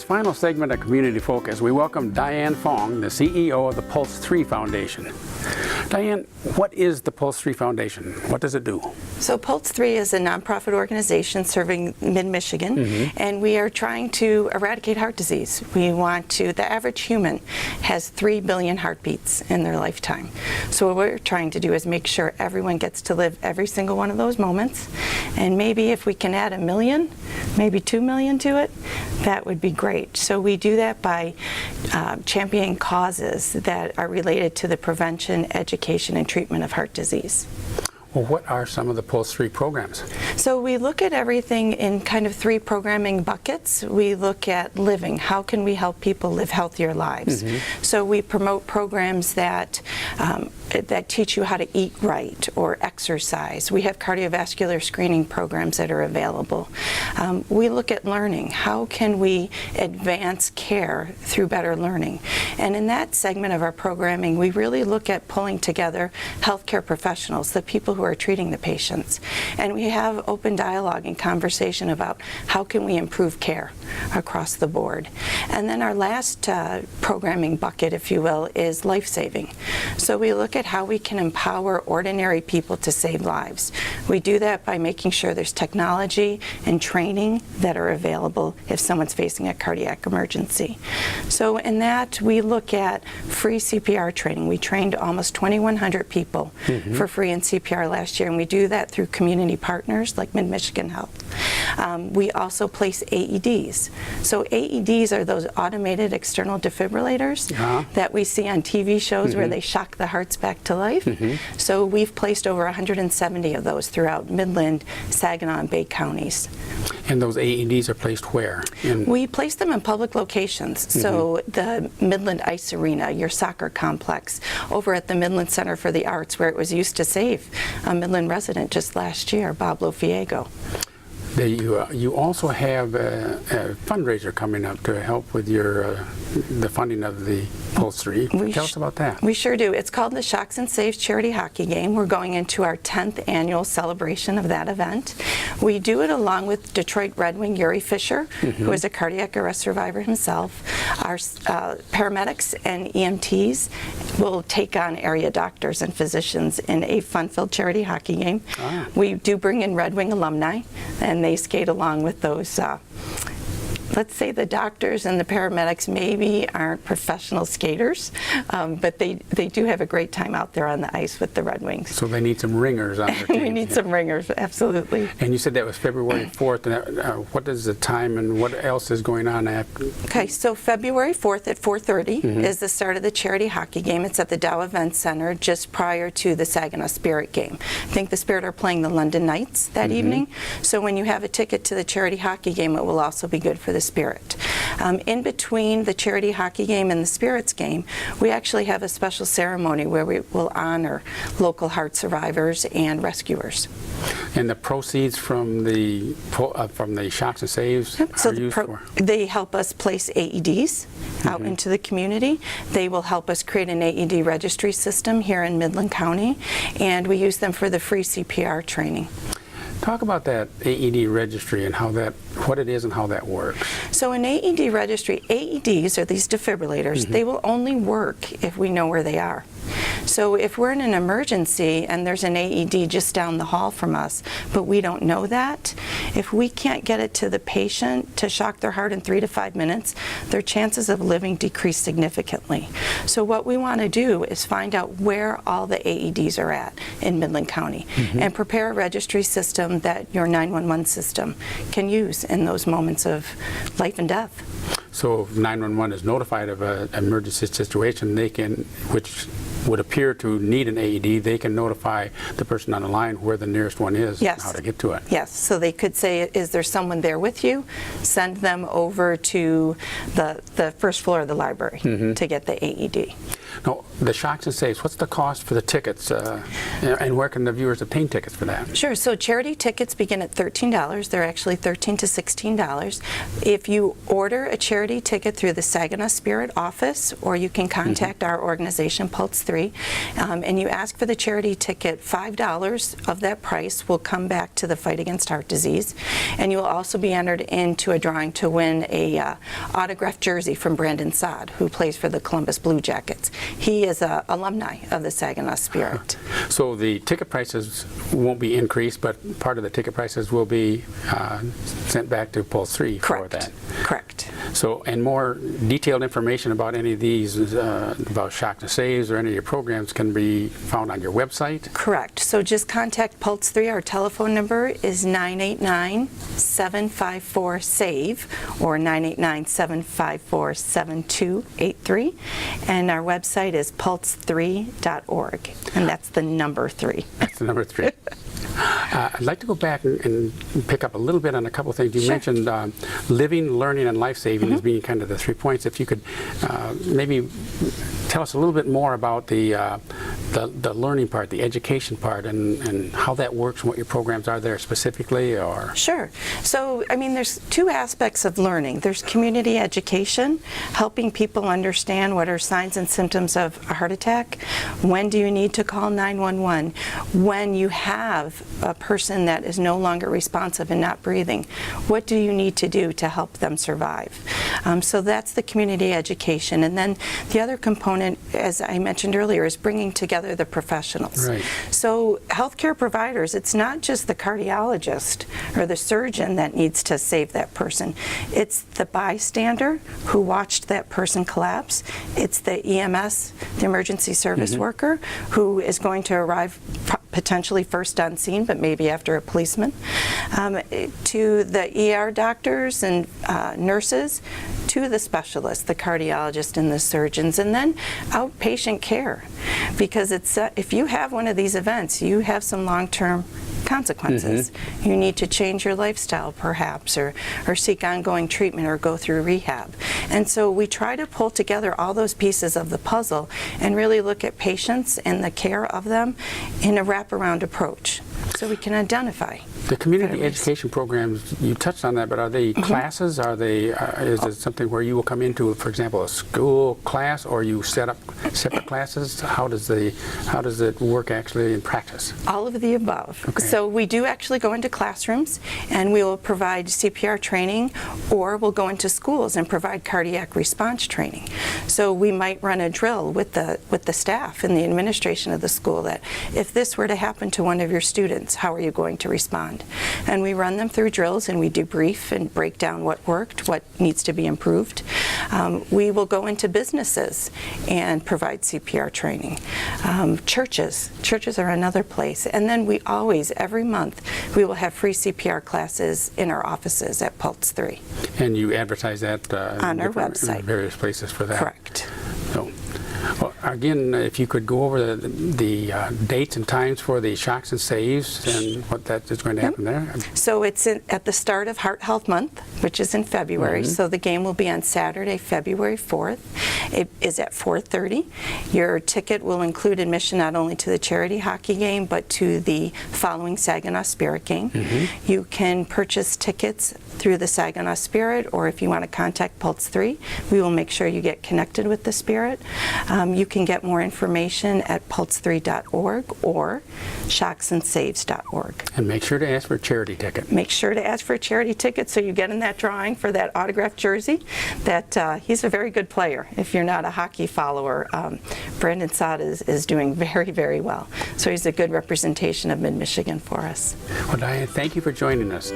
final segment of Community Focus, we welcome Diane Fong, the CEO of the Pulse3 Foundation. Diane, what is the Pulse3 Foundation? What does it do? So Pulse3 is a nonprofit organization serving mid-Michigan, and we are trying to eradicate heart disease. We want to, the average human has 3 billion heartbeats in their lifetime. So what we're trying to do is make sure everyone gets to live every single one of those moments, and maybe if we can add 1 million, maybe 2 million to it, that would be great. So we do that by championing causes that are related to the prevention, education, and treatment of heart disease. Well, what are some of the Pulse3 programs? So we look at everything in kind of 3 programming buckets. We look at living. How can we help people live healthier lives? So we promote programs that teach you how to eat right or exercise. We have cardiovascular screening programs that are available. We look at learning. How can we advance care through better learning? And in that segment of our programming, we really look at pulling together healthcare professionals, the people who are treating the patients. And we have open dialogue and conversation about how can we improve care across the board. And then our last programming bucket, if you will, is life-saving. So we look at how we can empower ordinary people to save lives. We do that by making sure there's technology and training that are available if someone's facing a cardiac emergency. So in that, we look at free CPR training. We trained almost 2,100 people for free in CPR last year, and we do that through community partners like Mid-Michigan Health. We also place AEDs. So AEDs are those automated external defibrillators that we see on TV shows where they shock the hearts back to life. So we've placed over 170 of those throughout Midland, Saginaw, and Bay counties. And those AEDs are placed where? We place them in public locations. So the Midland Ice Arena, your soccer complex, over at the Midland Center for the Arts, where it was used to save a Midland resident just last year, Bob Lofiego. You also have a fundraiser coming up to help with the funding of the Pulse3. Tell us about that. We sure do. It's called the Shocks and Saves Charity Hockey Game. We're going into our 10th annual celebration of that event. We do it along with Detroit Redwing Jeri Fisher, who is a cardiac arrest survivor himself. Our paramedics and EMTs will take on area doctors and physicians in a fun-filled charity hockey game. We do bring in Redwing alumni, and they skate along with those let's say the doctors and the paramedics maybe aren't professional skaters, but they do have a great time out there on the ice with the Redwings. So they need some ringers on their team. We need some ringers, absolutely. And you said that was February 4th. And what is the time and what else is going on after? Okay, so February 4th at 4:30 is the start of the charity hockey game. It's at the Dow Event Center just prior to the Saginaw Spirit game. I think the Spirit are playing the London Knights that evening. So when you have a ticket to the charity hockey game, it will also be good for the Spirit. In between the charity hockey game and the Spirits game, we actually have a special ceremony where we will honor local heart survivors and rescuers. And the proceeds from the Shocks and Saves are used for? They help us place AEDs out into the community. They will help us create an AED registry system here in Midland County, and we use them for the free CPR training. Talk about that AED registry and what it is and how that works. So an AED registry, AEDs are these defibrillators. They will only work if we know where they are. So if we're in an emergency and there's an AED just down the hall from us, but we don't know that, if we can't get it to the patient to shock their heart in 3 to 5 minutes, their chances of living decrease significantly. So what we want to do is find out where all the AEDs are at in Midland County and prepare a registry system that your 911 system can use in those moments of life and death. So if 911 is notified of an emergency situation, they can, which would appear to need an AED, they can notify the person on the line where the nearest one is and how to get to it. Yes, so they could say, is there someone there with you? Send them over to the first floor of the library to get the AED. No, the Shocks and Saves, what's the cost for the tickets, and where can the viewers obtain tickets for that? Sure. So charity tickets begin at $13. They're actually $13 to $16. If you order a charity ticket through the Saginaw Spirit office, or you can contact our organization, Pulse3, and you ask for the charity ticket, $5 of that price will come back to the fight against heart disease, and you will also be entered into a drawing to win a autographed jersey from Brandon Saad, who plays for the Columbus Blue Jackets. He is an alumni of the Saginaw Spirit. So the ticket prices won't be increased, but part of the ticket prices will be sent back to Pulse3 for that. Correct. So, and more detailed information about any of these, about Shocks and Saves or any of your programs, can be found on your website? Correct. So just contact Pulse3. Our telephone number is 989-754-SAVE or 989-754-7283. And our website is pulse3.org. And that's the number 3. That's the number 3. I'd like to go back and pick up a little bit on a couple of things. You mentioned living, learning, and life-saving as being kind of the 3 points. If you could maybe tell us a little bit more about the learning part, the education part, and how that works and what your programs are there specifically, or? Sure. So, I mean, there's 2 aspects of learning. There's community education, helping people understand what are signs and symptoms of a heart attack. When do you need to call 911? When you have a person that is no longer responsive and not breathing, what do you need to do to help them survive? So that's the community education. And then the other component, as I mentioned earlier, is bringing together the professionals. Right. So healthcare providers, it's not just the cardiologist or the surgeon that needs to save that person. It's the bystander who watched that person collapse. It's the EMS, the emergency service worker, who is going to arrive potentially first on scene, but maybe after a policeman, to the ER doctors and nurses, to the specialists, the cardiologists and the surgeons, and then outpatient care. Because it's if you have one of these events, you have some long-term consequences. You need to change your lifestyle perhaps, or seek ongoing treatment or go through rehab. And so we try to pull together all those pieces of the puzzle and really look at patients and the care of them in a wraparound approach, so we can identify. The community education programs, you touched on that, but are they classes? Are they, is it something where you will come into, for example, a school class, or you set up separate classes? How does it work actually in practice? All of the above. Okay. So we do actually go into classrooms, and we will provide CPR training, or we'll go into schools and provide cardiac response training. So we might run a drill with the staff and the administration of the school that if this were to happen to one of your students, how are you going to respond? And we run them through drills, and we debrief and break down what worked, what needs to be improved. We will go into businesses and provide CPR training. Churches are another place. And then we always, every month, we will have free CPR classes in our offices at Pulse3. And you advertise that on our website. In various places for that. Correct. So, well, again, if you could go over the dates and times for the Shocks and Saves and what that is going to happen there. So it's at the start of Heart Health Month, which is in February. So the game will be on Saturday, February 4th. It is at 4:30. Your ticket will include admission not only to the charity hockey game, but to the following Saginaw Spirit game. You can purchase tickets through the Saginaw Spirit, or if you want to contact Pulse3, we will make sure you get connected with the Spirit. You can get more information at pulse3.org or shocksandsaves.org. And make sure to ask for a charity ticket. Make sure to ask for a charity ticket so you get in that drawing for that autographed jersey. That he's a very good player. If you're not a hockey follower, Brandon Saad is doing very, very well. So he's a good representation of Mid-Michigan for us. Well, Diane, thank you for joining us.